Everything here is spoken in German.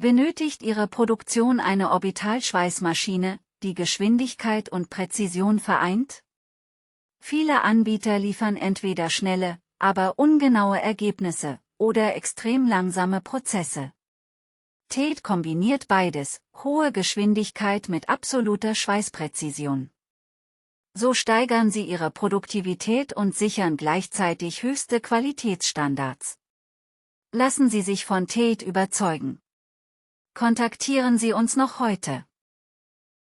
Benötigt Ihre Produktion eine Orbitalschweißmaschine, die Geschwindigkeit und Präzision vereint? Viele Anbieter liefern entweder schnelle, aber ungenaue Ergebnisse oder extrem langsame Prozesse. Tate kombiniert beides, hohe Geschwindigkeit mit absoluter Schweißpräzision. So steigern Sie Ihre Produktivität und sichern gleichzeitig höchste Qualitätsstandards. Lassen Sie sich von Tate überzeugen. Kontaktieren Sie uns noch heute.